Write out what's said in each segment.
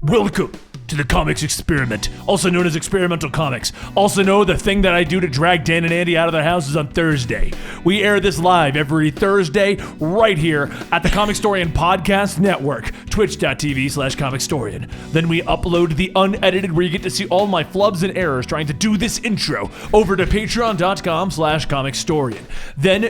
Welcome to the Comics Experiment, also known as Experimental Comics. Also know the thing that I do to drag Dan and Andy out of their houses on Thursday. We air this live every Thursday right here at the Comicstorian Podcast Network, twitch.tv/Comicstorian. Then we upload the unedited where you get to see all my flubs and errors trying to do this intro over to patreon.com/Comicstorian. Then,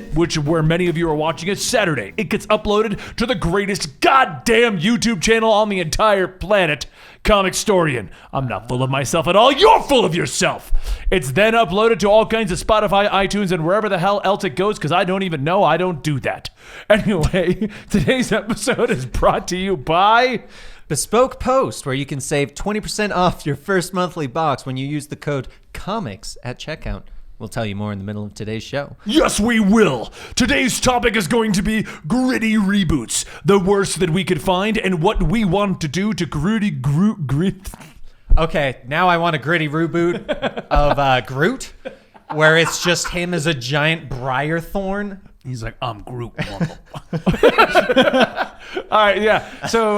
where many of you are watching it, Saturday, it gets uploaded to the greatest goddamn YouTube channel on the entire planet, Comicstorian. I'm not full of myself at all. You're full of yourself. It's then uploaded to all kinds of Spotify, iTunes, and wherever the hell else it goes, because I don't even know. I don't do that. Anyway, today's episode is brought to you by Bespoke Post, where you can save 20% off your first monthly box when you use the code COMICS at checkout. We'll tell you more in the middle of today's show. Yes, we will. Today's topic is going to be gritty reboots, the worst that we could find, and what we want to do to grit. Okay, now I want a gritty reboot of Groot, where it's just him as a giant briar thorn. He's like, I'm Groot. All right, yeah. So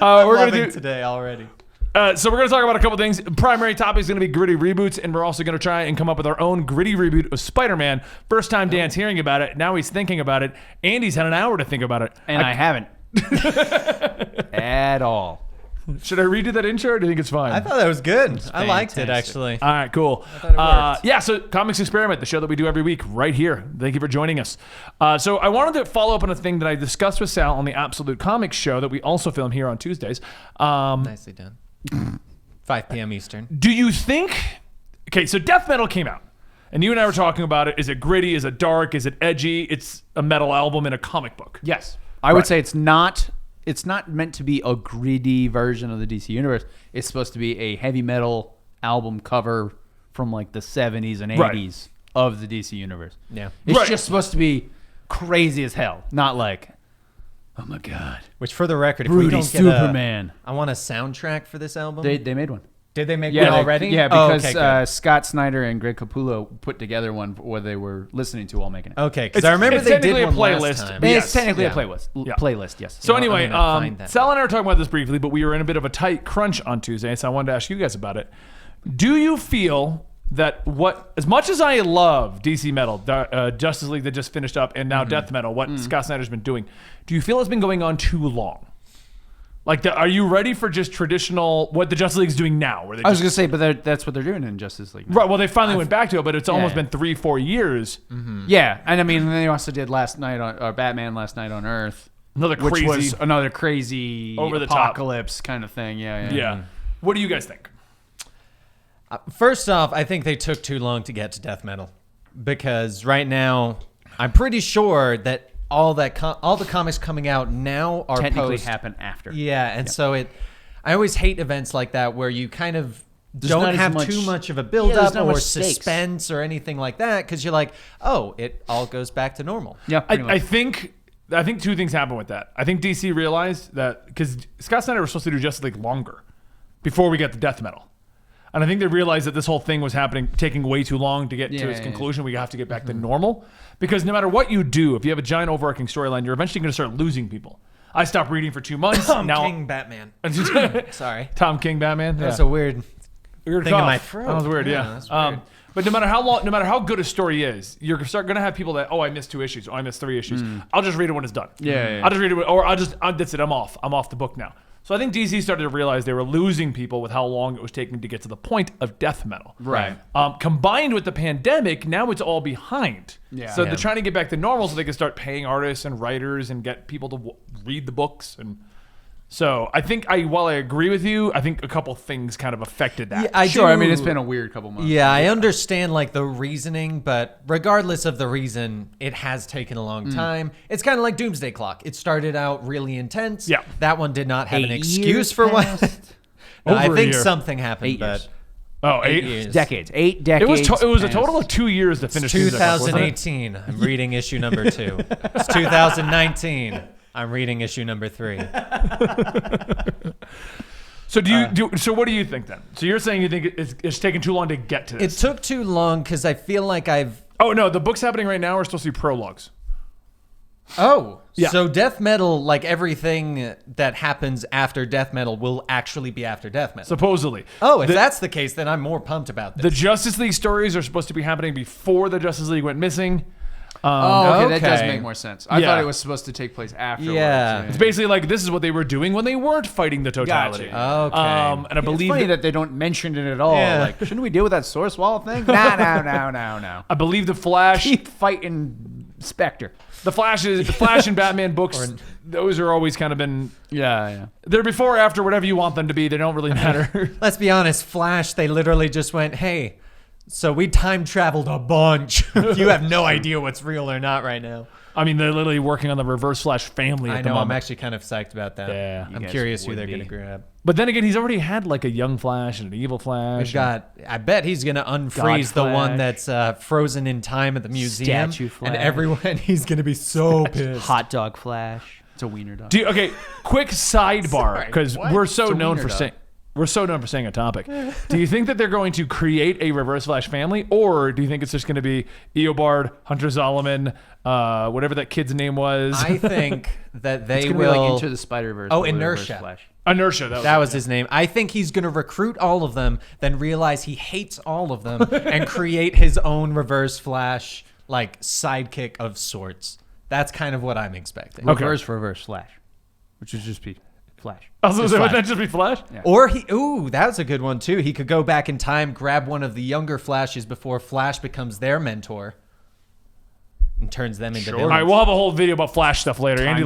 we're gonna do today already. So we're going to talk about a couple things. Primary topic is going to be gritty reboots, and we're also going to try and come up with our own gritty reboot of Spider-Man. First time Dan's hearing about it. Now he's thinking about it. Andy's had an hour to think about it. And I haven't. At all. Should I redo that intro, or do you think it's fine? I thought that was good. I liked it, fantastic. actually. All right, cool. I thought it worked. Yeah, so Comics Experiment, the show that we do every week right here. Thank you for joining us. So I wanted to follow up on a thing that I discussed with Sal on the Absolute Comics show that we also film here on Tuesdays. Nicely done. 5 p.m. Eastern. Do you think... Okay, so Death Metal came out, and you and I were talking about it. Is it gritty? Is it dark? Is it edgy? It's a metal album in a comic book. Yes. I would say it's not meant to be a gritty version of the DC Universe. It's supposed to be a heavy metal album cover from like the 70s and 80s of the DC Universe. Yeah. It's just supposed to be crazy as hell, not like, oh my God. Which, for the record, if Broody we don't Superman. I want a soundtrack for this album. They made one. Did they make one already? Yeah, because okay, good. Scott Snyder and Greg Capullo put together one where they were listening to while making it. Okay, because I remember they did one last time. It's technically Yeah. a playlist. Yeah. Playlist, yes. So anyway, I'm gonna find that. Sal and I were talking about this briefly, but we were in a bit of a tight crunch on Tuesday, so I wanted to ask you guys about it. Do you feel that as much as I love DC Metal, Justice League that just finished up, and now Death Metal, what Scott Snyder's been doing, do you feel it's been going on too long? Like, are you ready for just traditional, what the Justice League is doing now? Where they I was going to say, but that's what they're doing in Justice League now. Right, well, they finally went back to it, but it's almost been 3-4 years. Mm-hmm. Yeah, and I mean, they also did Batman Last Night on Earth. Another crazy, which was another crazy over the apocalypse kind of thing. Yeah. What do you guys think? First off, I think they took too long to get to Death Metal, because right now, I'm pretty sure that all the comics coming out now are technically happen after. Yeah, and so I always hate events like that where you kind of don't have too much of a build-up or suspense or anything like that, because you're like, oh, it all goes back to normal. Yeah, I think two things happen with that. I think DC realized that because Scott Snyder was supposed to do Justice League longer before we got to Death Metal. And I think they realized that this whole thing was taking way too long to get to its conclusion. We have to get back to normal. Because no matter what you do, if you have a giant overarching storyline, you're eventually going to start losing people. I stopped reading for 2 months. King Batman. Sorry. Tom King Batman. That's a weird thing in my throat. That was weird, That's weird. But no matter how good a story is, you're going to have people that, I missed 2 issues, I missed 3 issues. I'll just read it when it's done. Yeah. I'll just read it, or that's it, I'm off. I'm off the book now. So I think DC started to realize they were losing people with how long it was taking to get to the point of Death Metal. Right. Combined with the pandemic, now it's all behind. Yeah. So they're trying to get back to normal so they can start paying artists and writers and get people to read the books. And so I think while I agree with you, I think a couple things kind of affected that. Yeah, I mean, it's been a weird couple months. Yeah, I understand like the reasoning, but regardless of the reason, it has taken a long time. It's kind of like Doomsday Clock. It started out really intense. Yeah. That one did not have an excuse for what. No, I think something happened, 8 years. but 8 years. Decades. 8 decades. It was a total of 2 years to finish. 2018. I'm reading issue number 2. It's 2019. I'm reading issue number 3. So so what do you think then? So you're saying you think it's taking too long to get to this? It took too long because I feel like I've... Oh no, the books happening right now are supposed to be prologues. Oh, Yeah. so death metal, like everything that happens after death metal, will actually be after death metal. Supposedly. If that's the case, then I'm more pumped about this. The Justice League stories are supposed to be happening before the Justice League went missing. Okay, that does okay. make more sense. I Yeah. thought it was supposed to take place afterwards. Yeah. It's basically like this is what they were doing when they weren't fighting the totality. Gotcha. Okay. And I It's believe funny that they don't mention it at all. Yeah. Like, shouldn't we deal with that source wall thing? No. I believe the Flash, Keep fighting Spectre. the Flash and Batman books. Those are always kind of been. Yeah. They're before or after whatever you want them to be. They don't really matter. Let's be honest, Flash, they literally just went, hey, so we time traveled a bunch. You have no idea what's real or not right now. I mean, they're literally working on the Reverse Flash family at I the know, moment. I'm actually kind of psyched about that. Yeah. I'm You guys curious who would they're be. going to grab. But then again, he's already had like a young Flash and an evil Flash. We've got, I bet he's going to unfreeze the one Flash. that's frozen in time at the museum. Statue And Flash. everyone, he's going to be so pissed. Hot dog Flash. It's a wiener dog. Okay, quick sidebar Sorry, because what? we're so It's a known wiener for dog. saying. We're so known for saying a topic. Do you think that they're going to create a Reverse Flash family, or do you think it's just going to be Eobard, Hunter Zolomon, whatever that kid's name was? I think that they It's gonna will. be like Into the Spider-Verse. Oh, but with Reverse Inertia. Flash. Inertia. That was his name. I think he's going to recruit all of them, then realize he hates all of them, and create his own Reverse Flash, like, sidekick of sorts. That's kind of what I'm expecting. Okay. Reverse Flash, which would just be Flash. Also, Just would Flash. that just be Flash? Yeah. Or that was a good one too. He could go back in time, grab one of the younger Flashes before Flash becomes their mentor, and turns them into All villains. right, we'll have a whole video about Flash stuff later. Time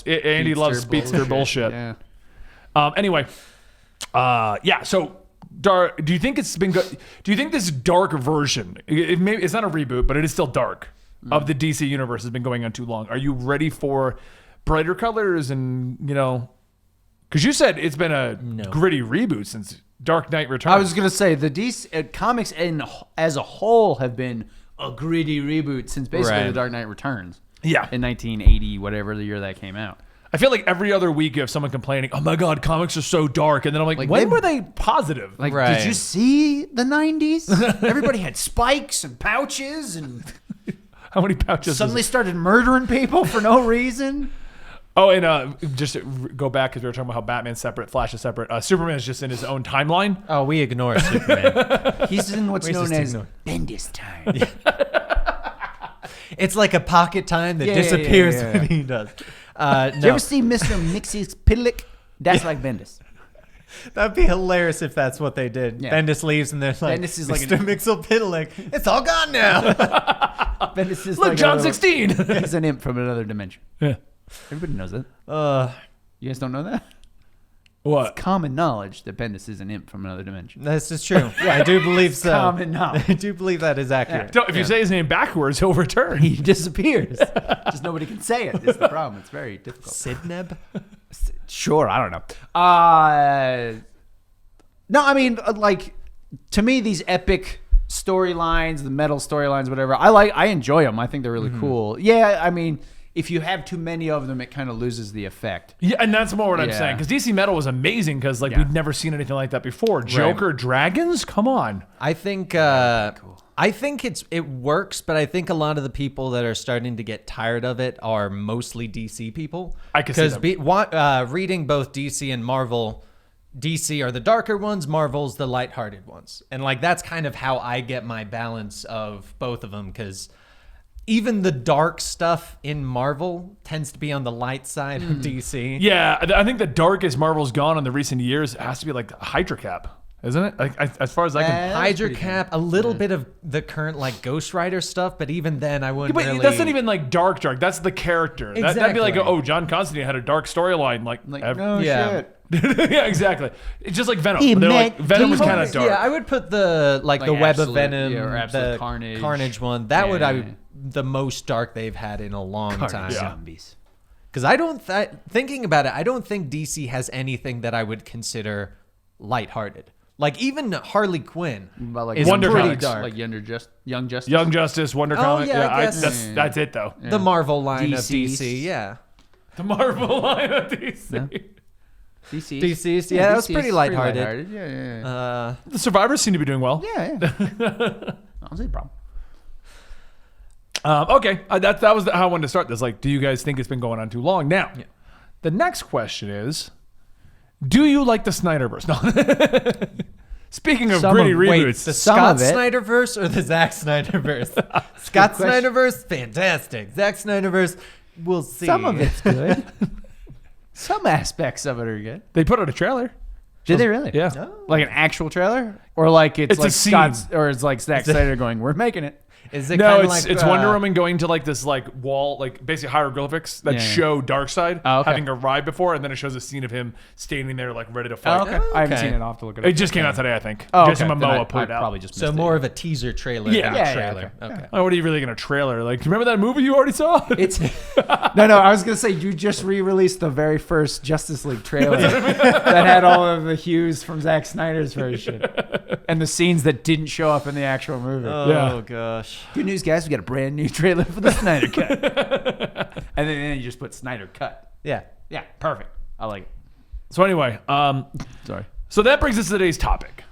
Andy loves speedster bullshit. Yeah. Anyway, yeah. So, do you think it's been good? Do you think this dark version? It's not a reboot, but it is still dark of the DC universe has been going on too long. Are you ready for brighter colors and Because you said it's been a gritty reboot since Dark Knight Returns. I was gonna say the DC comics as a whole have been a gritty reboot since basically Right. The Dark Knight Returns. Yeah. In 1980, whatever the year that came out. I feel like every other week you have someone complaining, "Oh my god, comics are so dark," and then I'm like, Like, when they- were they positive? Like, Right. did you see the 90s? Everybody had spikes and pouches and How many pouches? suddenly started murdering people for no reason. Oh, and just to go back because we were talking about how Batman's separate, Flash is separate. Superman is just in his own timeline. Oh, we ignore Superman. He's in what's We known just as ignore. Bendis time. It's like a pocket time that Yeah, disappears yeah. when he does. Did you ever see Mr. Mixie's Pidlick? That's like Bendis. That'd be hilarious if that's what they did. Yeah. Bendis leaves and they're like, Bendis is like Mr. Mixel-Piddling, it's all gone now. Bendis is Look, like John a little- 16. He's an imp from another dimension. Yeah. Everybody knows that. uh, You guys don't know that? What? Common knowledge that Bendis is an imp from another dimension. this is true. Yeah, I do believe so. Common knowledge. I do believe that is accurate. If you say his name backwards, he'll return. He disappears. Just nobody can say it. Is the problem. It's very difficult. Sidneb? Sure, I don't know. No, I mean, like, to me, these epic storylines, the metal storylines, whatever, I enjoy them. I think they're really cool. Yeah, I mean, if you have too many of them, it kind of loses the effect. Yeah, and that's more what I'm Yeah. saying. Because DC Metal was amazing because Yeah. we'd never seen anything like that before. Joker Dragons? Come on. I think it works, but I think a lot of the people that are starting to get tired of it are mostly DC people. I can see Because reading both DC and Marvel, DC are the darker ones, Marvel's the lighthearted ones. And like that's kind of how I get my balance of both of them because even the dark stuff in Marvel tends to be on the light side of DC. Yeah, I think the darkest Marvel's gone in the recent years has to be like Hydra Cap, isn't it? Like, as far as I can. That's Hydra pretty Cap, a little bit of the current like Ghost Rider stuff, but even then I wouldn't But really. that's not even like dark. That's the character. That'd be like, Exactly. oh, John Constantine had a dark storyline. Like no Yeah. shit. yeah, exactly. It's just like Venom. He They're met like, Venom was demons. kind of dark. Yeah, I would put the Like the Web of Absolute, Venom, yeah, or Absolute the Carnage. one. That would Yeah. the most dark they've had in a long time. Yeah. Zombies. Because I don't thinking about it, I don't think DC has anything that I would consider lighthearted. Like even Harley Quinn About like is Wonder pretty Comics. dark. Like Young Justice. Young Justice, Wonder Oh, Comic. yeah, I guess. That's it though. The Marvel line DC's. of DC, yeah. The Marvel line of DC. Yeah. DC's. DC's, yeah, that was DC's pretty lighthearted. Yeah. The survivors seem to be doing well. Yeah. I don't see a problem. Okay, that was how I wanted to start this. Like, do you guys think it's been going on too long? Now, the next question is, do you like the Snyderverse? No. Speaking of gritty reboots, the some Scott of it. Snyderverse or the Zack Snyderverse? Scott Snyderverse, fantastic. Zack Snyderverse, we'll see. Some of it's good. Some aspects of it are good. they put out a trailer. Did they really? Yeah. Oh. Like an actual trailer, or like it's It's a like scene. Scott's, or it's like Zack Snyder going, "We're making it." Is it No, kind of it's like it's Wonder Woman going to like this like wall, like basically hieroglyphics that Yeah, yeah. show Darkseid Oh, okay. having arrived before, and then it shows a scene of him standing there like ready to fight. Oh, okay. I haven't Okay. seen it. I'll have to look it up. It just came out today, I think. Oh, Jason okay. Then Momoa put it I out. probably just so missed more it. of a teaser trailer Yeah. than Yeah, a yeah, trailer. okay. Oh, what are you really gonna trailer? Like, do you remember that movie you already saw? It's no. I was gonna say you just re-released the very first Justice League trailer that had all of the hues from Zack Snyder's version and the scenes that didn't show up in the actual movie. Yeah. gosh. Good news, guys! We got a brand new trailer for the Snyder Cut, and then you just put Snyder Cut. Yeah. Yeah, perfect. I like it. So anyway, Sorry. so that brings us to today's topic.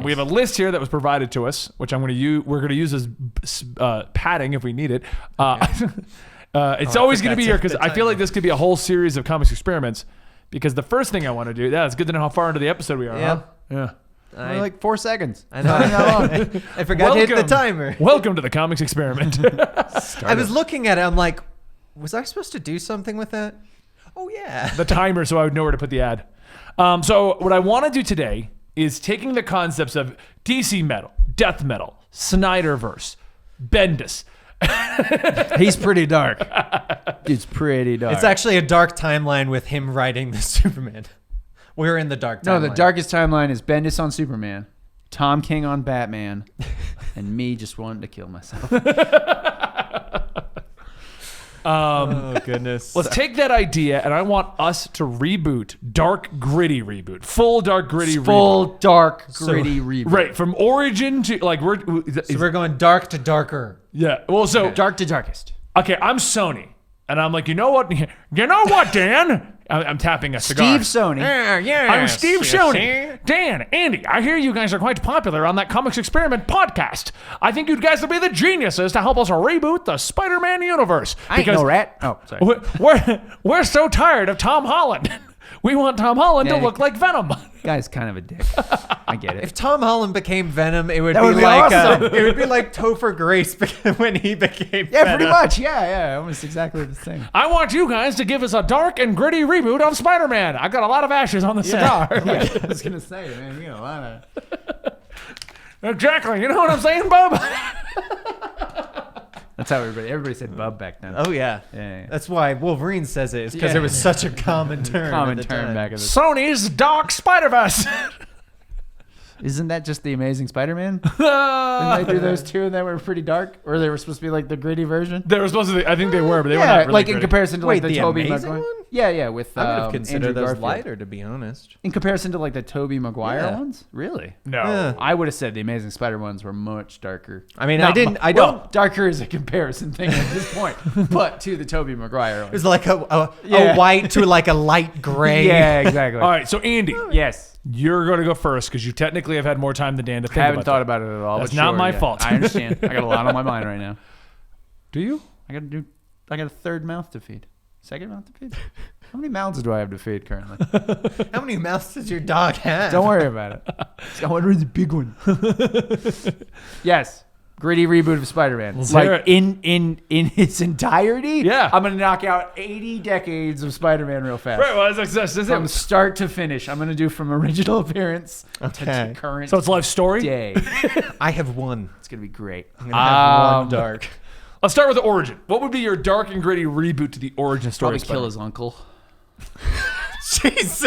We have a list here that was provided to us, which I'm going to use. We're going to use as padding if we need it. It's always going to be here because I feel like this could be a whole series of comics experiments. Because the first thing I want to do, it's good to know how far into the episode we are. Yeah. Huh? Yeah. We're like 4 seconds. I know. I forgot to hit the timer. Welcome to the comics experiment. I was looking at it. I'm like, was I supposed to do something with that? Oh, yeah. the timer, so I would know where to put the ad. So what I want to do today is taking the concepts of DC metal, death metal, Snyderverse, Bendis. He's pretty dark. It's pretty dark. It's actually a dark timeline with him writing the Superman. We're in the dark timeline. No, the darkest timeline is Bendis on Superman, Tom King on Batman, and me just wanting to kill myself. Oh, goodness. Let's take that idea, and I want us to reboot, dark, gritty reboot, full dark, gritty Full reboot. dark, gritty reboot. Right, from origin to like So we're going dark to darker. yeah. Well, so Dark to darkest. okay, I'm Sony, and I'm like, you know what, Dan? I'm tapping a cigar. Steve Sony. I'm Steve Sony. Dan, Andy, I hear you guys are quite popular on that Comics Experiment podcast. I think you guys will be the geniuses to help us reboot the Spider-Man universe. I ain't no rat. Oh, sorry. We're so tired of Tom Holland. We want Tom Holland to Yeah. look like Venom. Guy's kind of a dick. I get it. If Tom Holland became Venom, it would That be would be like awesome. it would be like Topher Grace when he became Yeah, Venom. pretty much. Yeah, almost exactly the same. I want you guys to give us a dark and gritty reboot of Spider-Man. I got a lot of ashes on the cigar. I was gonna say, man, you got a lot of. Exactly. You know what I'm saying, Bub? That's how everybody said bub back then. Oh yeah. Yeah. That's why Wolverine says it. It's because Yeah. it was such a common term. Common at the term time. back in the. Sony's Dark Spider-Verse. Isn't that just the Amazing Spider-Man? Didn't they do those two and they were pretty dark? Or they were supposed to be like the gritty version? They were supposed to be, I think they were, but they were Yeah, not really like in gritty. comparison to Wait, like the the Tobey Amazing Maguire. one? Yeah, with I would have considered Andrew those Garfield. lighter, to be honest. In comparison to like the Tobey Maguire Yeah. ones? Really? No. Yeah. I would have said the Amazing Spider ones were much darker. I mean, Not I well, don't. Darker is a comparison thing at this point, but to the Tobey Maguire It ones. was like a Yeah. white to like a light gray. Yeah, exactly. All right, so Andy, Yes. you're going to go first because you technically have had more time than Dan to think I haven't about thought that. about it at all. That's but not sure, my yeah. fault. I understand. I got a lot on my mind right now. Do you? I got a third mouth to feed. Second mouth to feed? How many mouths do I have to feed currently? How many mouths does your dog have? Don't worry about it. It's got one really big one. Yes. Gritty reboot of Spider-Man. Let's hear Like it. in its entirety. Yeah. I'm gonna knock out 80 decades of Spider-Man real fast. Right, well, that's From it. start to finish. I'm gonna do from original appearance Okay. to current So it's life story? day. I have one. It's gonna be great. I'm gonna have one dark. Let's start with the origin. What would be your dark and gritty reboot to the origin story? Probably of kill Spider-Man? his uncle. Jesus.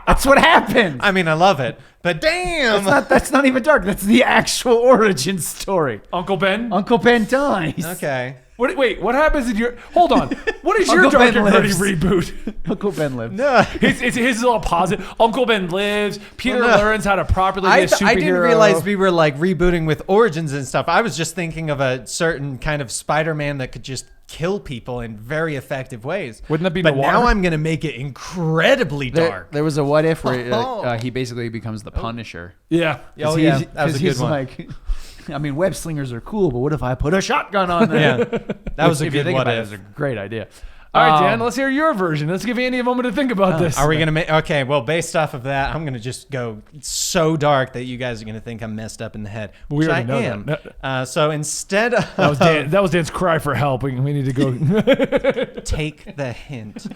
That's what happened. I mean, I love it, but damn. That's not even dark. That's the actual origin story. Uncle Ben? Uncle Ben dies. Okay. Wait, what happens in your... Hold on. What is your Uncle dark Ben and gritty lives. reboot? Uncle Ben lives. No. His little positive. Uncle Ben lives. Peter Well, no. learns how to properly be a superhero. I didn't realize we were like rebooting with origins and stuff. I was just thinking of a certain kind of Spider-Man that could just kill people in very effective ways. Wouldn't that be But noir? now I'm going to make it incredibly dark. There was a what if where Oh. he basically becomes the Punisher. Yeah. Oh, yeah. He's- That was a 'cause good he's one. like, I mean, web slingers are cool, but what if I put a shotgun on them? Yeah, that was a If you good think what about it, if. it's a great idea. All right, Dan, let's hear your version. Let's give Andy a moment to think about this. Are we going to make... Okay, well, based off of that, I'm going to just go so dark that you guys are going to think I'm messed up in the head. We Which already I know am. that. So instead of... That was Dan's cry for help. We need to go. Take the hint.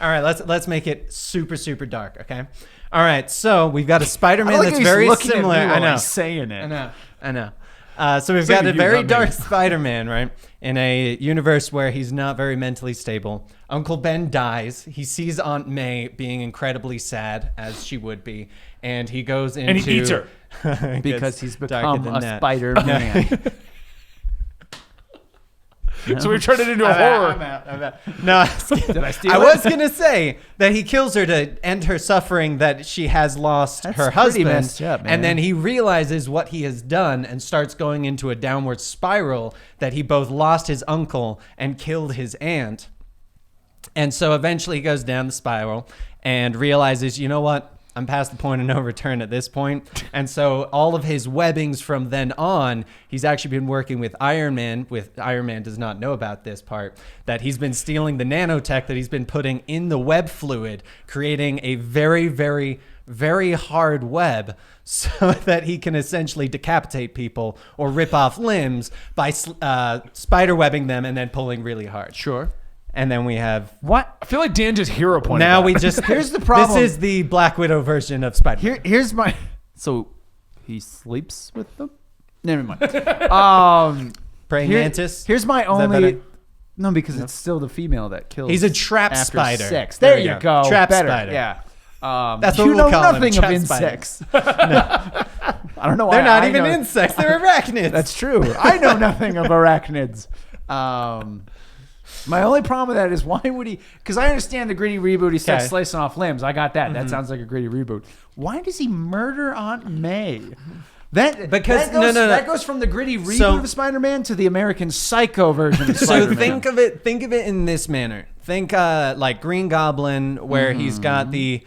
All right, let's make it super, super dark, okay? All right, so we've got a Spider-Man that's very similar. I know. He's saying it. I know. So we've Thinking got a you, very not me. dark Spider-Man, right? In a universe where he's not very mentally stable. Uncle Ben dies. He sees Aunt May being incredibly sad, as she would be, and he goes into... And he eats her. Because he's darker become than a that. Spider-Man. So we turned it into a horror. I'm out. No, Did I steal I it? was gonna say that he kills her to end her suffering that she has lost That's her pretty husband, messed up, man. and then he realizes what he has done and starts going into a downward spiral that he both lost his uncle and killed his aunt. And so eventually he goes down the spiral and realizes, you know what? I'm past the point of no return at this point. And so all of his webbings from then on, he's actually been working with Iron Man. Iron Man does not know about this part, that he's been stealing the nanotech that he's been putting in the web fluid, creating a very, very, very hard web so that he can essentially decapitate people or rip off limbs by spider webbing them and then pulling really hard. Sure. And then we have... What? I feel like Dan just hero pointed. Now that. we just... Here's the problem. This is the Black Widow version of Spider-Man. Here's my... So, he sleeps with them? Never mind. Praying Mantis. Here's my that only... better? No, because it's still the female that kills. He's a trap after spider. Sex. There you go. go. Trap Better. spider. Yeah. That's what you we'll know call them, nothing of trap insects. I don't know why. They're not I even know. insects. They're arachnids. That's true. I know nothing of arachnids. My only problem with that is why would he? Because I understand the gritty reboot. He starts Okay. slicing off limbs. I got that. That sounds like a gritty reboot. Why does he murder Aunt May? Because- no. that goes from the gritty reboot So- of Spider-Man to the American Psycho version of So Spider-Man. think of it in this manner. Think like Green Goblin, where he's got the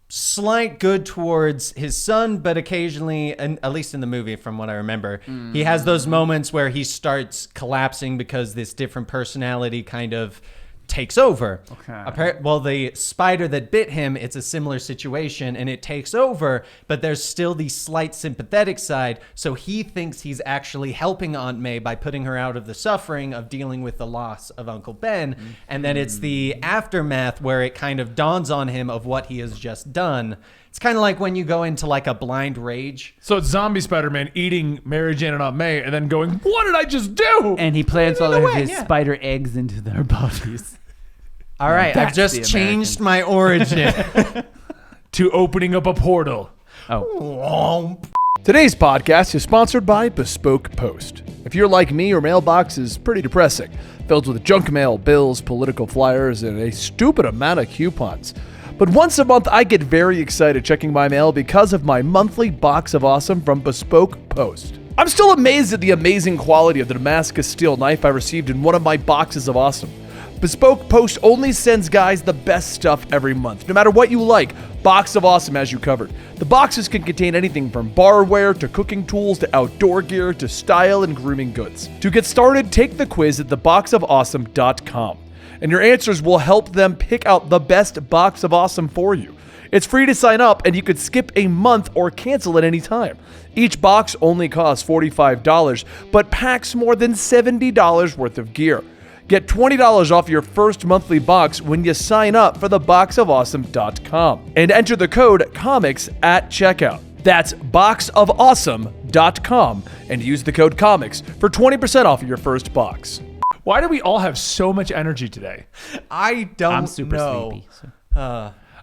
slight good towards his son, but occasionally, and at least in the movie from what I remember, he has those moments where he starts collapsing because this different personality kind of takes over. Okay. Well, the spider that bit him, it's a similar situation and it takes over, but there's still the slight sympathetic side. So he thinks he's actually helping Aunt May by putting her out of the suffering of dealing with the loss of Uncle Ben. And then it's the aftermath where it kind of dawns on him of what he has just done. It's kind of like when you go into like a blind rage. So it's zombie Spider-Man eating Mary Jane and Aunt May and then going, what did I just do? and he plants all In a of way, his yeah. spider eggs into their bodies. All right, I've that's just the changed my origin. To opening up a portal. Oh, Today's podcast is sponsored by Bespoke Post. If you're like me, your mailbox is pretty depressing, filled with junk mail, bills, political flyers, and a stupid amount of coupons. But once a month, I get very excited checking my mail because of my monthly box of awesome from Bespoke Post. I'm still amazed at the amazing quality of the Damascus steel knife I received in one of my boxes of awesome. Bespoke Post only sends guys the best stuff every month. No matter what you like, Box of Awesome has you covered. The boxes can contain anything from barware to cooking tools to outdoor gear to style and grooming goods. To get started, take the quiz at theboxofawesome.com, and your answers will help them pick out the best Box of Awesome for you. It's free to sign up, and you could skip a month or cancel at any time. Each box only costs $45, but packs more than $70 worth of gear. Get $20 off your first monthly box when you sign up for theboxofawesome.com and enter the code COMICS at checkout. That's boxofawesome.com and use the code COMICS for 20% off your first box. Why do we all have so much energy today? I don't I'm super know. sleepy. So.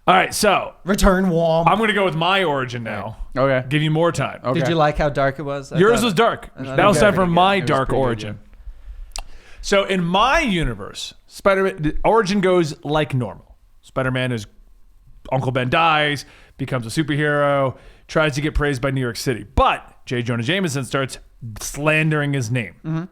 All right, so Return Womp. I'm going to go with my origin now. Okay. Give you more time. Okay. Did you like how dark it was? Yours was dark. thought Now it it's was time for pretty my good. It was dark pretty good, origin. So in my universe, Spider-Man, the origin goes like normal. Spider-Man is, Uncle Ben dies, becomes a superhero, tries to get praised by New York City. But J. Jonah Jameson starts slandering his name.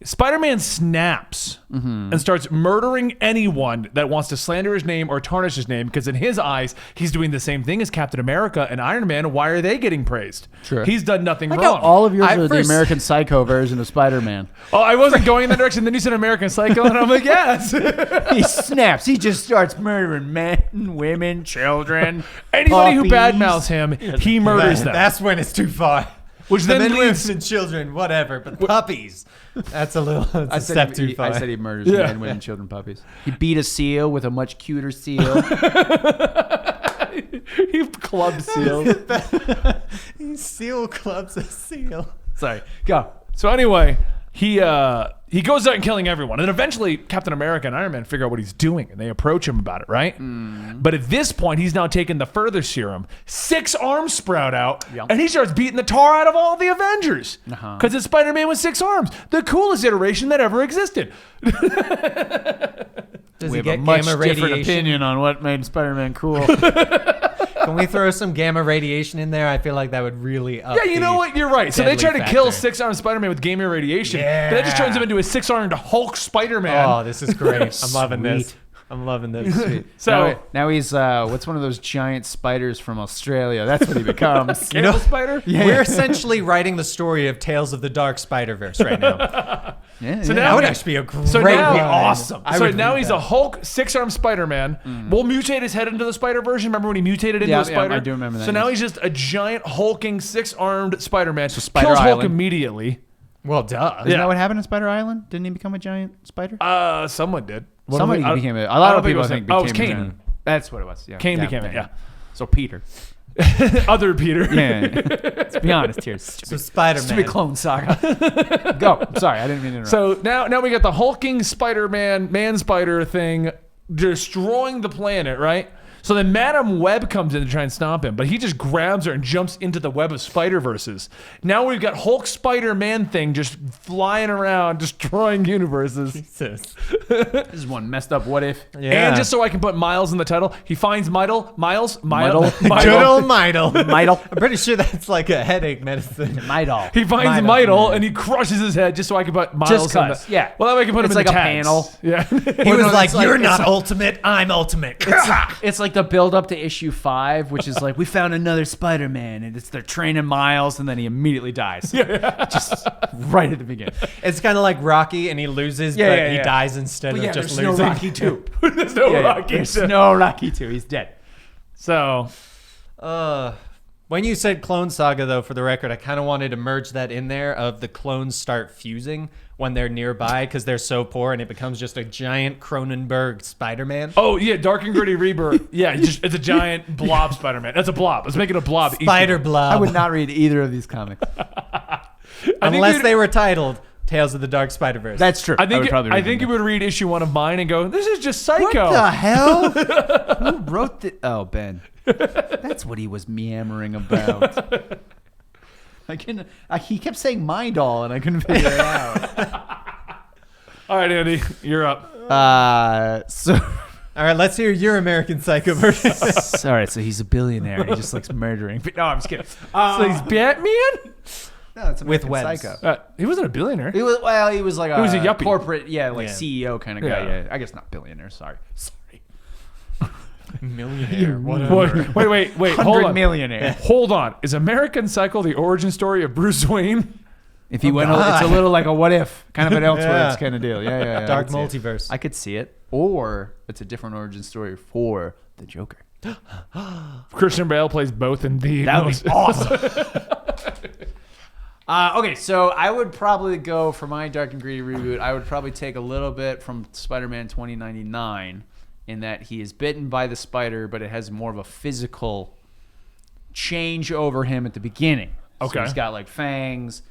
Spider-Man snaps and starts murdering anyone that wants to slander his name or tarnish his name, because in his eyes, he's doing the same thing as Captain America and Iron Man. Why are they getting praised? Sure. He's done nothing Like wrong. how all of yours I are the first- American Psycho version of Spider-Man. Oh, I wasn't going in that direction. Then you said American Psycho, and I'm like, yes. He snaps. He just starts murdering men, women, children. Anybody who puppies. badmouths him, he murders them. That's when it's too far. Which The then men, leads. women, and children, whatever. But puppies, that's a little that's I a said, step he, too he- far. I said he murders Yeah. men, women, children, puppies. He beat a seal with a much cuter seal. He clubbed seals. He seal clubs a seal. Sorry. Go. So anyway, he goes out and killing everyone, and eventually Captain America and Iron Man figure out what he's doing, and they approach him about it, right? But at this point, he's now taken the further serum. 6 arms sprout out, Yep. and he starts beating the tar out of all the Avengers because it's Spider-Man with 6 arms, the coolest iteration that ever existed. Does We he have a get much gamma different radiation? opinion on what made Spider-Man cool. Can we throw some gamma radiation in there? I feel like that would really up Yeah, you know the what? You're right. So they deadly try to kill factor. 6-armed Spider-Man with gamma radiation. Yeah. But that just turns him into a 6-armed Hulk Spider-Man. Oh, this is great. I'm loving this. Sweet. I'm loving this. So now he's what's one of those giant spiders from Australia? That's what he becomes. Cannibal Spider? We're essentially writing the story of Tales of the Dark Spider-Verse right now. Yeah, So yeah. now That would he- actually be a great So now, run. awesome. I So would now read he's that. a Hulk 6-armed Spider-Man. We'll mutate his head into the Spider version. Remember when he mutated into Yeah, a spider? I do remember that, So now yes. he's just a giant hulking 6-armed Spider-Man. Spider Kills Hulk Island. immediately. Well, duh. Isn't that what happened in Spider Island? Didn't he become a giant spider? Someone did. Somebody I- became it. A I lot don't of think it people was think him. Oh, it was became a Kane. giant. That's what it was. Yeah. Kane Yeah, became it, yeah. So Peter. Other Peter. Yeah. Let's be honest here. So Spider-Man. Stupid clone saga. Go. I'm sorry, I didn't mean to interrupt. So now we got the hulking Spider-Man, man-spider thing destroying the planet, right? So then Madam Web comes in to try and stop him, but he just grabs her and jumps into the web of Spider-Verses. Now we've got Hulk Spider-Man thing just flying around, destroying universes. Jesus. this is one messed up what if. Yeah. And just so I can put Miles in the title, he finds Miles. Good old Midle. Midle. I'm pretty sure that's like a headache medicine. Midle. He finds Midle and he crushes his head just so I can put Miles Just in 'cause, the... yeah. Well, that way I can put him It's in like the a tags. panel. Yeah. He was like, it's like- "You're it's not like- ultimate. I'm ultimate." It's like the build up to issue 5, which is like we found another Spider-Man, and they're training Miles, and then he immediately dies. Just right at the beginning. It's kind of like Rocky, and he loses, Yeah, but yeah, he yeah. dies instead But of yeah, just there's losing. no Rocky 2. There's no Rocky. There's no Rocky 2. He's dead. So... When you said Clone Saga, though, for the record, I kind of wanted to merge that in there of the clones start fusing when they're nearby because they're so poor, and it becomes just a giant Cronenberg Spider-Man. Oh, yeah, Dark and Gritty Rebirth. Yeah, it's a giant blob Spider-Man. That's a blob. Let's make it a blob. Spider Blob. I would not read either of these comics. Unless they were titled Tales of the Dark Spider-Verse. That's true. I think would probably read you them. would read issue 1 of mine and go, this is just Psycho. What the hell? Who wrote the? Oh, Ben. That's what he was meandering about. He kept saying my doll, and I couldn't figure it out. All right, Andy, you're up. So. All right, let's hear your American Psycho version. All right, so he's a billionaire, and he just likes murdering. But no, I'm just kidding. So he's Batman? No, it's With American webs. Psycho. He wasn't a billionaire. He was he was like He was a yuppie. corporate, Yeah. CEO kind of guy. Yeah. Yeah. I guess not billionaire. Sorry. Millionaire. Whatever. Wait, hold 100 on. millionaire. Hold on. Is American Psycho the origin story of Bruce Wayne? If you went, God. it's a little like a what if, kind of an Elseworlds Yeah. kind of deal. Yeah. Dark I could see it. multiverse. I could see it, or it's a different origin story for the Joker. Christian Bale plays both in the... That would be awesome. Okay, so I would probably go for my Dark and Gritty reboot. I would probably take a little bit from Spider-Man 2099 in that he is bitten by the spider, but it has more of a physical change over him at the beginning. Okay. So he's got like fangs,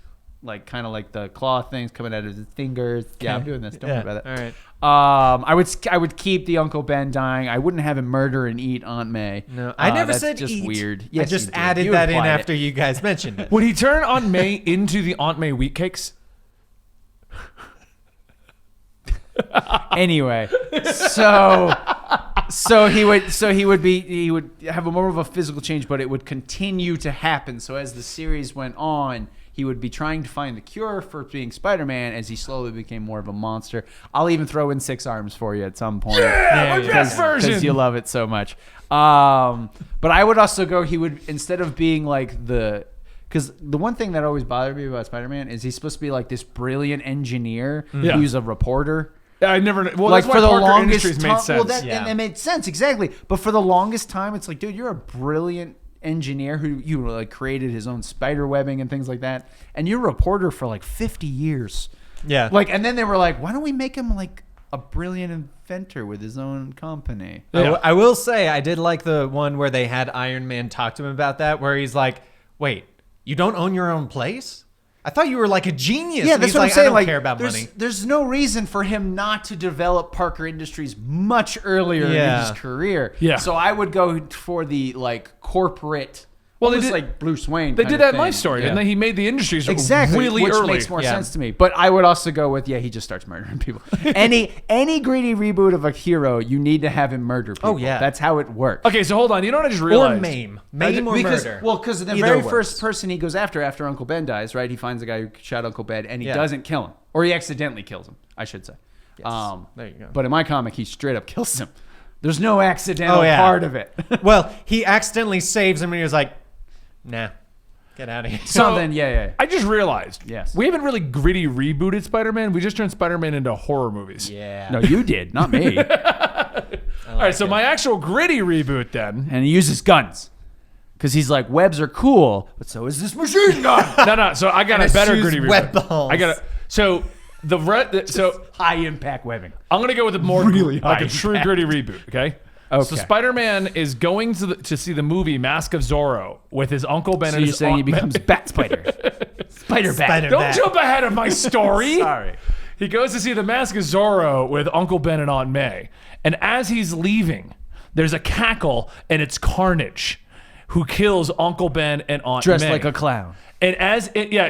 like kind of like the claw things coming out of his fingers. Yeah, I'm doing this. Don't worry about it. All right. I would keep the Uncle Ben dying. I wouldn't have him murder and eat Aunt May. No, I never that's said just eat. weird. I Yes, just you did. added You that in implied it. after you guys mentioned it. Would he turn Aunt May into the Aunt May wheat cakes? Anyway, so he would have a more of a physical change, but it would continue to happen. So as the series went on, he would be trying to find the cure for being Spider-Man as he slowly became more of a monster. I'll even throw in 6 Arms for you at some point. Yeah, my best version. Because you love it so much. But I would also go, he would, instead of being like because the one thing that always bothered me about Spider-Man is he's supposed to be like this brilliant engineer who's a reporter. I never. Well, Like that's why for the Parker longest Industries time, made sense. well, and it made sense exactly. But for the longest time, it's like, dude, you're a brilliant engineer who like created his own spider webbing and things like that, and you're a reporter for like 50 years. Yeah. Like, and then they were like, why don't we make him like a brilliant inventor with his own company? Yeah. I will say I did like the one where they had Iron Man talk to him about that, where he's like, wait, you don't own your own place? I thought you were like a genius. Yeah, And that's he's what I'm like, saying. I don't Like, care about money. there's no reason for him not to develop Parker Industries much earlier in his career. Yeah. So I would go for the like corporate. Well, they almost did- like Bruce Wayne. They kind did of that in thing. my story, didn't they? He made the Industries Exactly, really which early. makes more Yeah. sense to me. But I would also go with he just starts murdering people. any greedy reboot of a hero, you need to have him murder people. Oh, yeah. That's how it works. Okay, so hold on. You know what I just Or realized? maim or because, murder. well, because the Either very works. first person he goes after Uncle Ben dies, right? He finds the guy who shot Uncle Ben, and he Yeah. doesn't kill him, or he accidentally kills him, I should say. Yes. There you go. But in my comic, he straight up kills him. There's no accidental Oh, yeah. part of it. Well, he accidentally saves him, and he was like, nah, get out of here. Something, yeah. I just realized. Yes. We haven't really gritty rebooted Spider-Man. We just turned Spider-Man into horror movies. Yeah. No, you did, not me. All right, so my actual gritty reboot then. And he uses guns. Because he's like, webs are cool, but so is this machine gun. No. So I got And a better shoots gritty reboot. web balls. I got a. So so High impact webbing. I'm gonna go with a more Really like a high true impact. gritty reboot. Okay. Okay. So Spider-Man is going to see the movie Mask of Zorro with his Uncle Ben So and you're his saying he aunt- becomes Bat Spider. Spider Bat. Spider- Don't Bat. jump ahead of my story. Sorry. He goes to see the Mask of Zorro with Uncle Ben and Aunt May. And as he's leaving, there's a cackle, and it's Carnage, who kills Uncle Ben and Aunt Dressed May. like a clown. And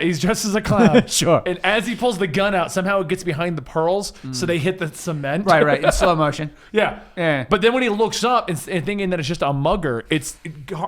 he's dressed as a clown. Sure. And as he pulls the gun out, somehow it gets behind the pearls, so they hit the cement. Right, in slow motion. Yeah. Yeah. But then when he looks up and thinking that it's just a mugger, it's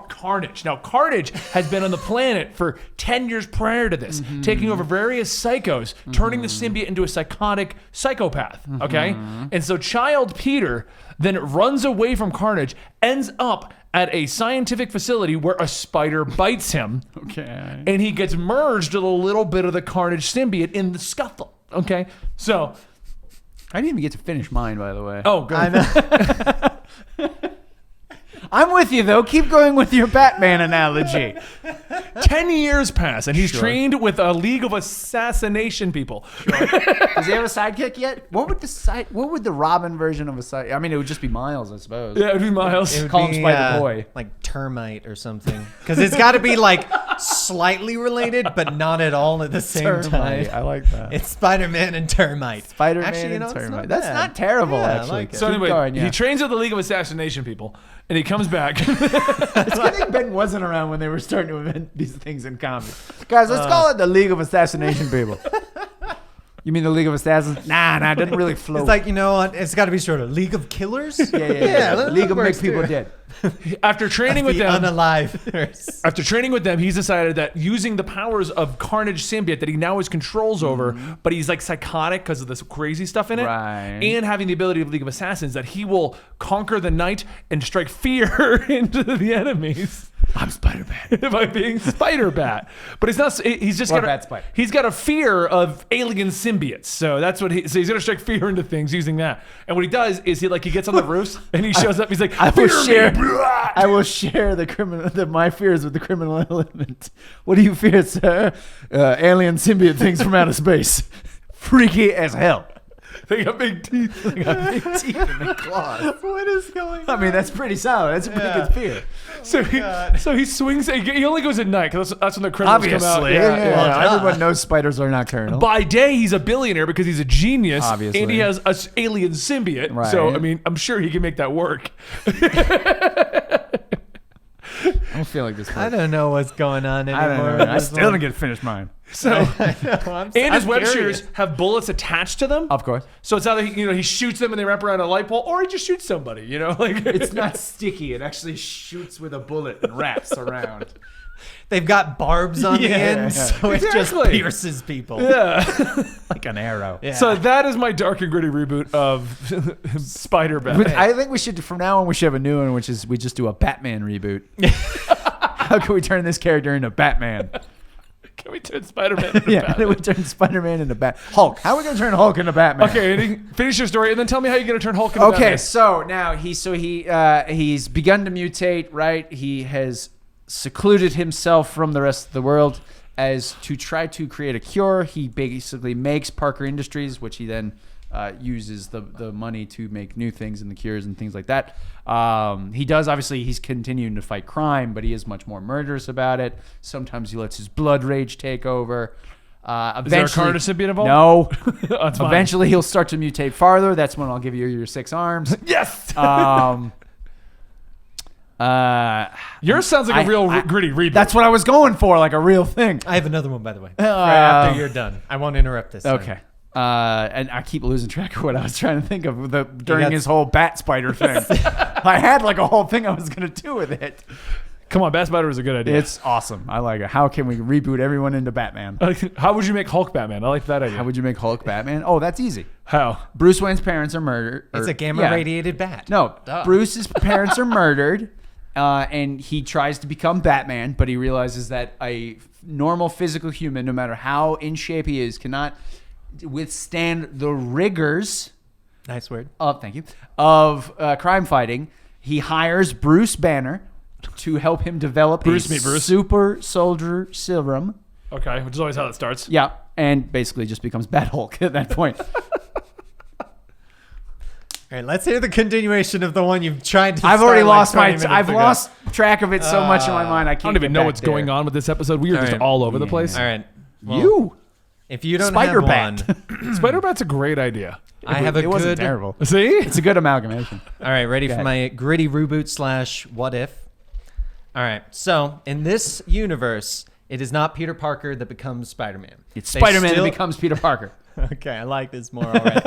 Carnage. Now, Carnage has been on the planet for 10 years prior to this, taking over various psychos, turning the symbiote into a psychotic psychopath. Okay? And so child Peter then runs away from Carnage, ends up at a scientific facility where a spider bites him. Okay. And he gets merged with a little bit of the Carnage symbiote in the scuffle. Okay? So, I didn't even get to finish mine, by the way. oh, good. I know. I'm with you, though. Keep going with your Batman analogy. 10 years pass, and he's trained with a League of Assassination people. Does he have a sidekick yet? What would the Robin version of a sidekick? I mean, it would just be Miles, I suppose. Yeah, it'd be Miles. It would Call him be, Spider Boy. like termite or something. Because it's got to be like slightly related, but not at all at the same time. I like that. It's Spider-Man and termite. Spider-Man Actually, and it's termite. not That's bad. not terrible, Yeah, I actually. like it. So Keep anyway, going, yeah. he trains with the League of Assassination people, and he comes back. It's good thing Ben wasn't around when they were starting to invent these things in comics. Guys, let's call it the League of Assassination People. You mean the League of Assassins? Nah, it doesn't really flow. It's like, you know what? It's got to be sort of League of Killers. yeah. that League of works Make People too. Dead. After training with The them, unalive. After training with them, he's decided that using the powers of Carnage symbiote that he now has controls over, but he's like psychotic because of this crazy stuff in it, Right. and having the ability of League of Assassins, that he will conquer the night and strike fear into the enemies. I'm Spider-Man. By being Spider-Bat, but he's not. He's just Or got Bat Spider. He's got a fear of alien symbiotes, so that's what So he's gonna strike fear into things using that. And what he does is he gets on the roofs and he shows up. He's like, I will "Fear me." share. I will share my fears with the criminal element. What do you fear, sir? Alien symbiote things from outer space. Freaky as hell. They got big teeth. They got big teeth and big claws. What is going I mean, that's pretty solid. That's a pretty good fear. So he swings. He only goes at night because that's when the criminals come out. Obviously. Yeah. Everyone knows spiders are nocturnal. By day, he's a billionaire because he's a genius, Obviously. and he has an alien symbiote. Right. So I mean, I'm sure he can make that work. I don't feel like this. I don't know what's going on anymore. I don't know. I still didn't get to finish mine. So and his web curious. shears have bullets attached to them. Of course. So it's either he shoots them and they wrap around a light pole, or he just shoots somebody. It's not sticky. It actually shoots with a bullet and wraps around. They've got barbs on the end, so it just Exactly. pierces people. Yeah. Like an arrow. Yeah. So that is my dark and gritty reboot of Spider-Man. I think we should, from now on, we should have a new one, which is we just do a Batman reboot. How can we turn this character into Batman? Can we turn Spider-Man into Yeah, Batman? we turn Spider-Man into Hulk. How are we gonna turn Hulk into Batman? Okay, Andy, finish your story and then tell me how you're going to turn Hulk into Okay, Batman. so now he's begun to mutate, right? He has secluded himself from the rest of the world as to try to create a cure. He basically makes Parker Industries, which he then uses the money to make new things and the cures and things like that. He does, obviously, he's continuing to fight crime, but he is much more murderous about it. Sometimes he lets his blood rage take over. Is there a card recipient involved? No. That's fine. Eventually, he'll start to mutate farther. That's when I'll give you your 6 arms. Yes! Yours sounds like a real gritty reboot. That's what I was going for, like a real thing. I have another one, by the way. Right after you're done. I won't interrupt this time. Okay. And I keep losing track of what I was trying to think of during his whole bat spider thing. I had like a whole thing I was going to do with it. Come on, Bat Spider was a good idea. It's awesome. I like it. How can we reboot everyone into Batman? How would you make Hulk Batman? I like that idea. How would you make Hulk Batman? Oh, that's easy. How? Bruce Wayne's parents are murdered. It's a gamma-radiated bat. No, Duh. Bruce's parents are murdered, and he tries to become Batman, but he realizes that a normal physical human, no matter how in shape he is, cannot withstand the rigors Nice word. thank you, of crime fighting. He hires Bruce Banner to help him develop Bruce a meet Bruce. super soldier serum. Okay, which is always how it starts. Yeah, and basically just becomes Bat Hulk at that point. All right, let's hear the continuation of the one you've tried to I've start already like lost 20 my. minutes I've ago. lost track of it so much in my mind. I I can't don't even get know back what's there. going on with this episode. We are just right. all over the place. All right. Well, You if you don't Spider-Bat. have one, Spider-Bat's a great idea. I have a it wasn't good. terrible. See? It's a good amalgamation. All right, ready for ahead. my gritty reboot / what if? All right, so in this universe, it is not Peter Parker that becomes Spider-Man. It's They Spider-Man still- that becomes Peter Parker. Okay, I like this more already.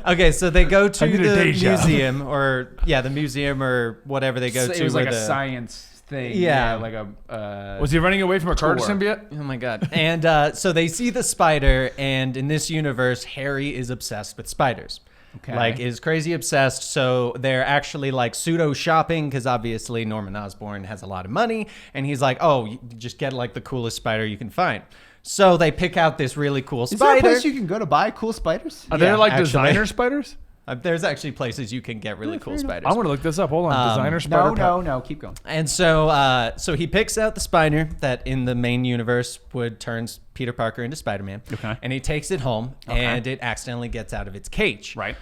Okay, so they go to I need a the deja. museum, the museum or whatever they go to. It was like where a the- science thing. Yeah. like a. Was he running away from a Carter Tour. symbiote? Oh my god! And so they see the spider, and in this universe, Harry is obsessed with spiders. Okay. Like is crazy obsessed. So they're actually like pseudo shopping because obviously Norman Osborn has a lot of money, and he's like, oh, you just get like the coolest spider you can find. So they pick out this really cool Is there a spider. place you can go to buy cool spiders? Are there like actually. designer spiders? There's actually places you can get really cool spiders. I want to look this up. Hold on. Designer spider. No. Keep going. And so, so he picks out the spider that in the main universe would turn Peter Parker into Spider-Man. Okay. And he takes it home, and it accidentally gets out of its cage. Right.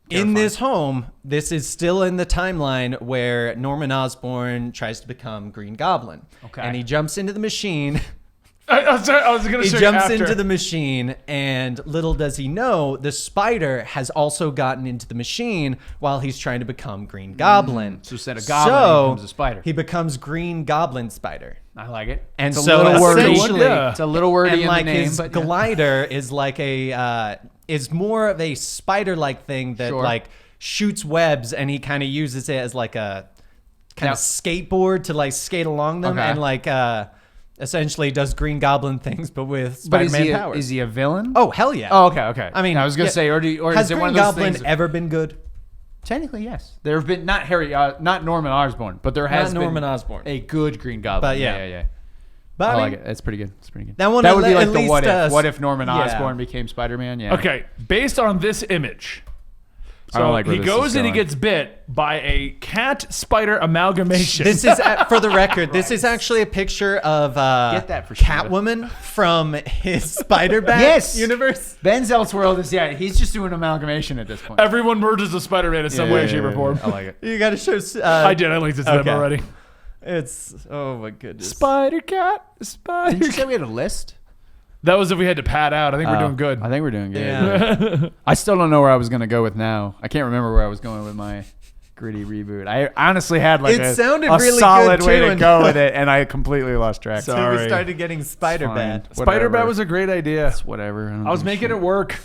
In this home, this is still in the timeline where Norman Osborn tries to become Green Goblin. Okay. And he jumps into the machine. I was going to He show you jumps after. into the machine, and little does he know, the spider has also gotten into the machine while he's trying to become Green Goblin. So instead of Goblin, he becomes a spider. He becomes Green Goblin Spider. I like it. And it's a so little wordy. essentially- Yeah. It's a little wordy And in like the name, his but yeah. glider is like is more of a spider-like thing that Sure. like shoots webs, and he kind of uses it as like a kind Now- of skateboard to like skate along them, Okay. and like essentially does Green Goblin things, but with But is Spider-Man he, powers. is he a villain? Oh hell yeah! Oh, okay. I mean, I was gonna yeah. say, or has is it Green one of those Goblin things? ever been good? Technically, yes. There have been not Norman Osborn, but there has Not Norman been Osborn. a good Green Goblin. But yeah. yeah. But I I like mean, it. That's pretty good. That's pretty good. That one would be at like the least, what if. What if Norman yeah. Osborn became Spider-Man? Yeah. Okay, based on this image. I don't So like where he this goes is and he going. gets bit by a cat spider amalgamation. This is, for the record, this is actually a picture of Get that for Shiva. Catwoman from his Spider-Bat Yes. universe. Ben Elseworld is he's just doing amalgamation at this point. Everyone merges a Spider-Man in some way, shape, or form. I like it. You got to show. I did. I linked it to them okay. already. It's oh my goodness. Spider cat. Spider. Did you say we had a list? That was if we had to pad out. I think we're doing good. I think we're doing good. Yeah. I still don't know where I was going to go with now. I can't remember where I was going with my gritty reboot. I honestly had like It sounded a really solid good, way too, to and- go with it, and I completely lost track. So- So we Sorry. started getting Spider-Bat. Fine. Spider-Man Whatever. was a great idea. Whatever. I was making it work.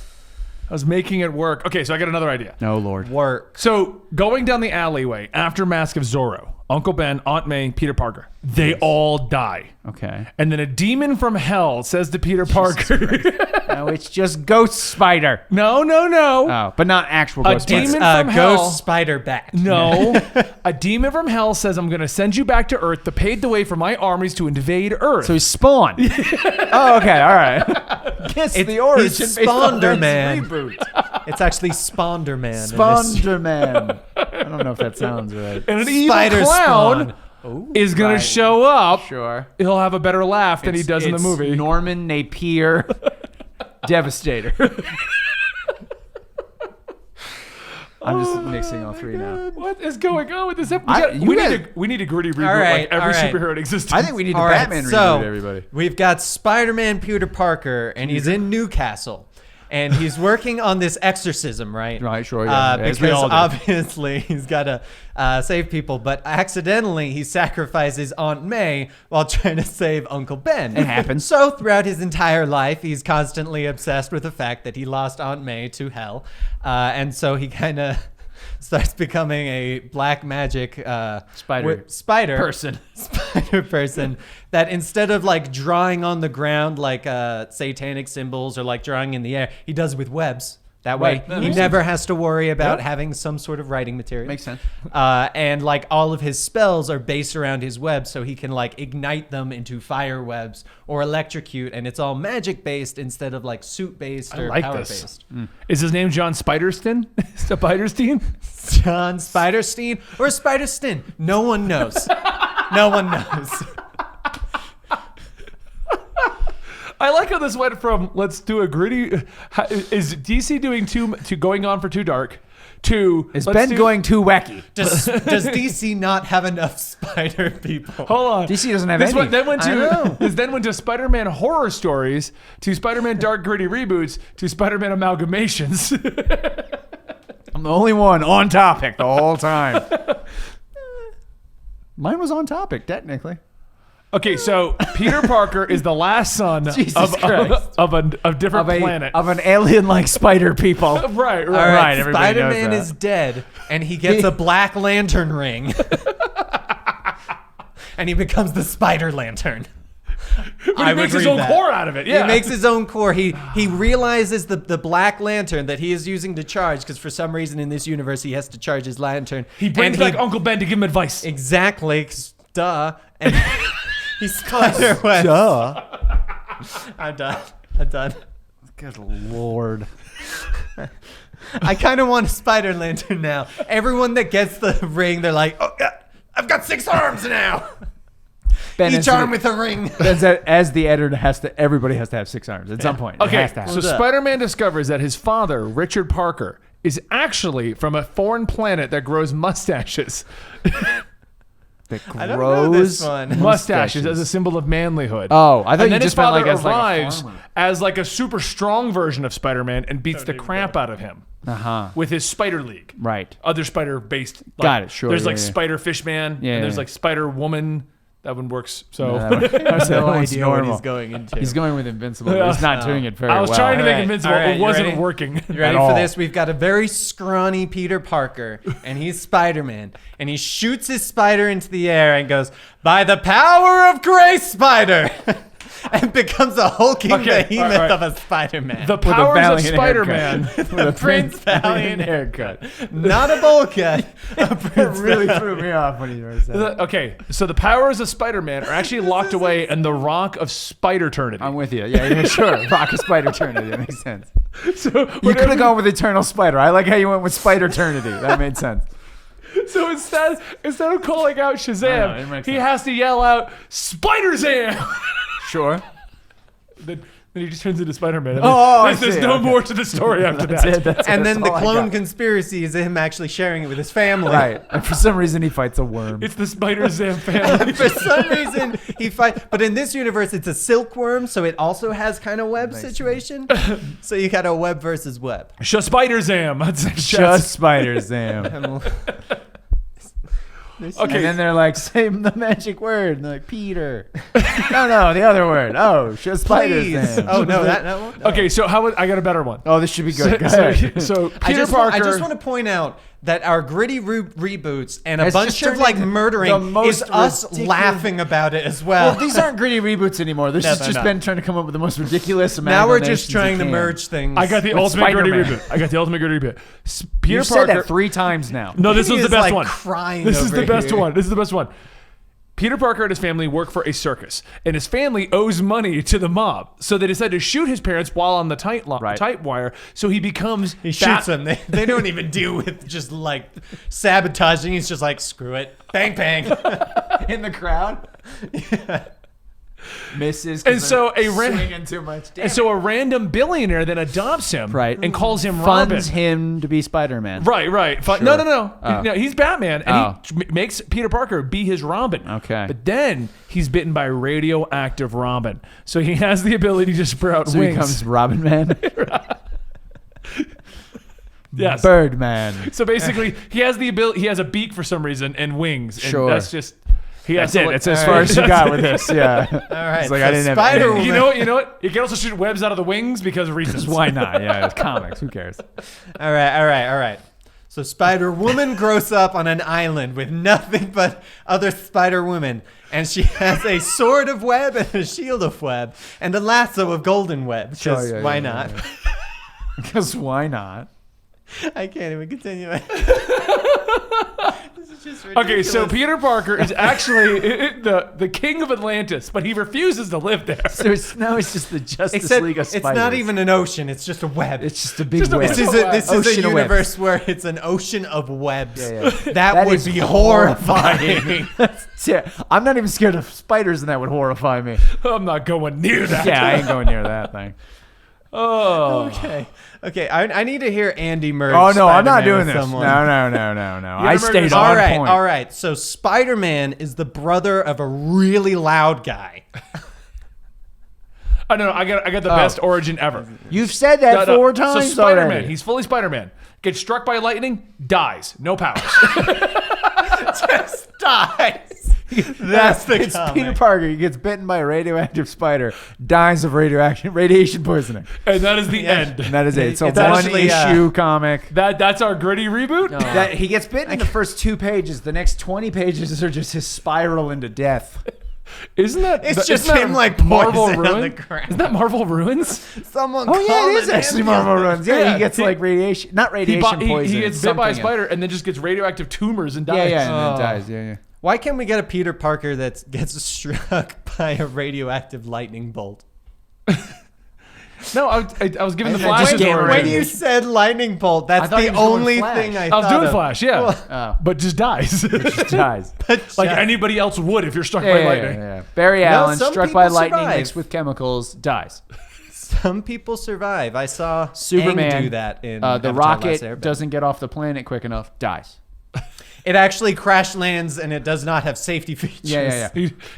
I was making it work. Okay, so I got another idea. No, Lord. Work. So going down the alleyway after Mask of Zorro, Uncle Ben, Aunt May, Peter Parker, they all die. Okay. And then a demon from hell says to Peter Parker, No, it's just Ghost Spider. no. Oh, but not actual Ghost Spider. demon- It's from hell. Ghost Spider Bat. No. A demon from hell says, I'm going to send you back to Earth to pave the way for my armies to invade Earth. So he's Spawn. Oh, okay, all right. Guess It's the origin he's based on that Sponderman. reboot. It's actually Sponderman. Sponderman. I don't know if that sounds right. and an evil Spider clown Spawn. is going right. to show up. Sure. He'll have a better laugh than he does in the It's movie. Norman Napier, Devastator. I'm just mixing all three now. What is going on with this episode? you We need a gritty reboot All right, like every all right. superhero in existence. I think we need the All right, Batman so reboot, everybody. we've got Spider-Man Peter Parker, and he's in Newcastle. And he's working on this exorcism, right? Right, sure, yeah. As we Because all do. obviously he's got to save people, but accidentally he sacrifices Aunt May while trying to save Uncle Ben. It happens. So throughout his entire life, he's constantly obsessed with the fact that he lost Aunt May to hell. And so he kind of starts becoming a black magic spider person. spider person that instead of like drawing on the ground like satanic symbols or like drawing in the air, he does with webs. That way, Right. That he makes never has to worry about Yep. having some sort of writing material. Makes sense. And like all of his spells are based around his webs, so he can like ignite them into fire webs or electrocute, and it's all magic based instead of like suit based I or like power this. based. Is his name John Spiderstein? Spiderstein? John Spiderstein or Spiderstin? No one knows. No one knows. I like how this went from let's do a gritty. Is DC doing too going on for too dark? To Is let's Ben do- going too wacky? Does DC not have enough spider people? Hold on. DC doesn't have this any. One, then went I know. to this then went to Spider-Man horror stories, to Spider-Man dark gritty reboots, to Spider-Man amalgamations. I'm the only one on topic the whole time. Mine was on topic, technically. Okay, so Peter Parker is the last son Jesus of Christ. a different planet. Of an alien-like spider people. Right. All right, everybody knows Spider-Man that. is dead, and he gets a Black Lantern ring, and he becomes the Spider Lantern. But he makes his own core out of it. Yeah. He makes his own core. He realizes the Black Lantern that he is using to charge, because for some reason in this universe he has to charge his lantern. He brings back Uncle Ben to give him advice. Exactly, 'cause duh. And he's Spider-Man. Duh. I'm done. Good Lord. I kind of want a Spider Lantern now. Everyone that gets the ring, they're like, oh, I've got 6 arms now. Ben, Each arm with a ring. as the editor everybody has to have 6 arms at some point. It Okay, has to happen. so Spider-Man discovers that his father, Richard Parker, is actually from a foreign planet that grows mustaches. that I don't know this grows one. Mustaches as a symbol of manlyhood. Oh, I thought and you then his just meant father like as like a arrives farmer. as like a super strong version of Spider-Man and beats the crap out of him Uh-huh. with his Spider League. Right. Other spider-based. Like, Got it, sure, There's yeah, like yeah. Spider Fishman. Yeah, and there's yeah. like Spider Woman. That one works. So I have no idea what he's going into. He's going with Invincible, but he's not doing it very well. I was trying to make All right, Invincible. all right, It you wasn't ready? working. You ready at for all. this? We've got a very scrawny Peter Parker, and he's Spider-Man, and he shoots his spider into the air and goes, "By the power of Gray Spider," and becomes a hulking Okay, behemoth all right. of a Spider-Man. The With a powers of Valiant Spider-Man. haircut. With a Prince Valiant haircut. Not a bowl cut. A It Prince really Valiant. threw me off when you said that. Okay, so the powers of Spider-Man are actually locked away in the Rock of Spider-Ternity. I'm with you. Yeah, sure. Rock a Spider Eternity. That makes sense. So You could have gone with Eternal Spider. I like how you went with Spider Eternity. That made sense. So instead of calling out I know, it Shazam, makes he sense. has to yell out Spider-Zam. Sure. then he just turns into Spider-Man. Oh, I there's see. no Okay. more to the story after That's that. it. That's And then the all I clone got. conspiracy is him actually sharing it with his family. Right. And for some reason, he fights a worm. It's the Spider-Zam family. For some reason, he fight. But in this universe, it's a silkworm, so it also has kind of web situation. So you got a web versus web. Spider-Zam. Just Spider Zam. Okay. And then they're like, say the magic word. And they're like, Peter. No, the other word. Oh, show spiders. Please. Then. Oh no, that one. Okay, so I got a better one. Oh, this should be good. Go ahead. So I Peter just Parker. want to point out that our gritty reboots and a It's bunch just of turned like into the murdering most is us ridiculous- laughing about it as well. Well, these aren't gritty reboots anymore. This has they're just not. been trying to come up with the most ridiculous Now we're just amalgamations trying you to can. merge things. I got the With ultimate gritty Spider-Man. reboot. I got the ultimate gritty reboot. Peter You've Parker. said that 3 times now. No, this He was the is, best like, one. crying This is over the best here. one. This is the best one. Peter Parker and his family work for a circus, and his family owes money to the mob. So they decide to shoot his parents while on the tight wire. So he becomes He shoots them. They don't even deal with just like sabotaging. He's just like, screw it. Bang, bang. In the crowd. Misses. And so swinging too much. And so a random billionaire then adopts him, Right. and calls him Robin. funds him to be Spider-Man. Right. Sure. No. Oh. No, he's Batman, and he makes Peter Parker be his Robin. Okay. But then he's bitten by radioactive Robin, so he has the ability to sprout So he wings. becomes Robin Man. Yes. Birdman. So basically, he has the ability. He has a beak for some reason and wings. And Sure. that's just. That's it. It's as far as you got with this. Yeah. All right. It's like so I didn't have Spider any- You know what? You can also shoot webs out of the wings because of reasons. Why not? Yeah, it's comics. Who cares? All right. So Spider-Woman grows up on an island with nothing but other Spider-Women. And she has a sword of web and a shield of web and a lasso of golden web. Because Sure, yeah, why yeah, not? yeah. Because why not? I can't even continue. This is just ridiculous. Okay, so Peter Parker is actually the king of Atlantis, but he refuses to live there. So now it's just the Justice Except League of it's Spiders. not even an ocean. It's just a web. It's just a big Just a web. bunch This is a Ocean of webs. universe where it's an ocean of webs. Yeah. That would is be horrifying. Yeah, I'm not even scared of spiders, and that would horrify me. I'm not going near that. Yeah, I ain't going near that thing. Oh. Okay. I need to hear Andy merge. Oh no, I'm not Spider-Man doing with this. someone. No. I ever stayed just- on All point. right. So Spider-Man is the brother of a really loud guy. I know. I got the best origin ever. You've said that No. 4 times So Spider-Man, already. he's fully Spider-Man. Gets struck by lightning, dies, no powers. Just dies. That's the It's comic. Peter Parker. He gets bitten by a radioactive spider, dies of radiation poisoning. And that is the end. And that is it. It's a It's actually, one-issue comic. That's our gritty reboot. That he gets bitten in the first 2 pages. The next 20 pages are just his spiral into death. Isn't that? It's isn't just that him, like, Marvel poison on Ruin? the ground. Isn't that Marvel Ruins? Someone. Oh yeah, call it is an actually ambulance. Marvel runs. Yeah, Yeah, he gets he- like radiation, not He, radiation poison. he gets bit by a something. spider and then just gets radioactive tumors and dies. Yeah, and Oh. then dies. Yeah. Why can't we get a Peter Parker that gets struck by a radioactive lightning bolt? No, I was giving the I Flash's just can't origin. When you said lightning bolt, I that's thought the you was doing only Flash. thing I I thought was doing of. Flash, yeah, Oh. but just dies. Just dies. Like anybody else would if you're struck by Yeah. lightning. Barry Allen, some struck by people lightning survive. mixed with chemicals, dies. Some people survive. I saw Superman Aang do that in the Avatar: rocket Last Airbender. doesn't get off the planet quick enough, dies. It actually crash lands and it does not have safety features. Yeah.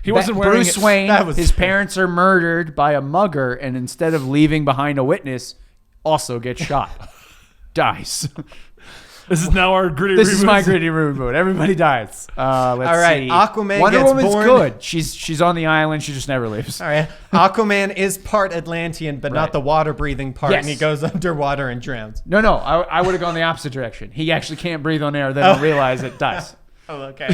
He wasn't wearing Bruce it. Wayne. That was His true. parents are murdered by a mugger, and instead of leaving behind a witness, also gets shot. Dies. This is now our gritty This reboot. is my gritty reboot. Everybody dies. Let's All right, see. Aquaman Wonder gets Woman's born- good. She's on the island. She just never leaves. All right. Aquaman is part Atlantean, but Right. not the water breathing part, Yes. and he goes underwater and drowns. No. I would have gone the opposite direction. He actually can't breathe on air. Then I'll realize it dies Oh, okay.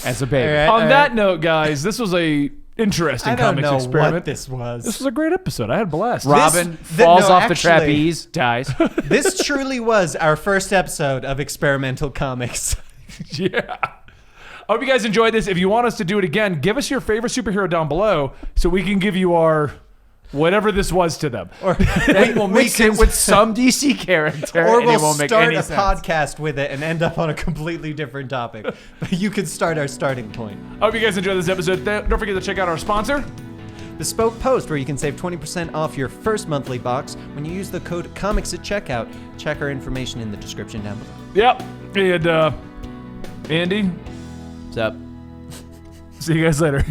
as a baby. All right. On that note, guys, this was a interesting I don't comics know experiment. what this was. This was a great episode. I had a blast. Robin This- falls no, off the actually- trapeze, dies. This truly was our first episode of experimental comics. Yeah. I hope you guys enjoyed this. If you want us to do it again, give us your favorite superhero down below so we can give you our whatever this was to them. Or Then we'll mix it with some DC character, or and it we'll won't make start any a sense. podcast with it and end up on a completely different topic. But you could start our starting point. I hope you guys enjoyed this episode. Don't forget to check out our sponsor. Bespoke Post, where you can save 20% off your first monthly box when you use the code COMICS at checkout. Check our information in the description down below. Yep. And Andy, What's up? see you guys later.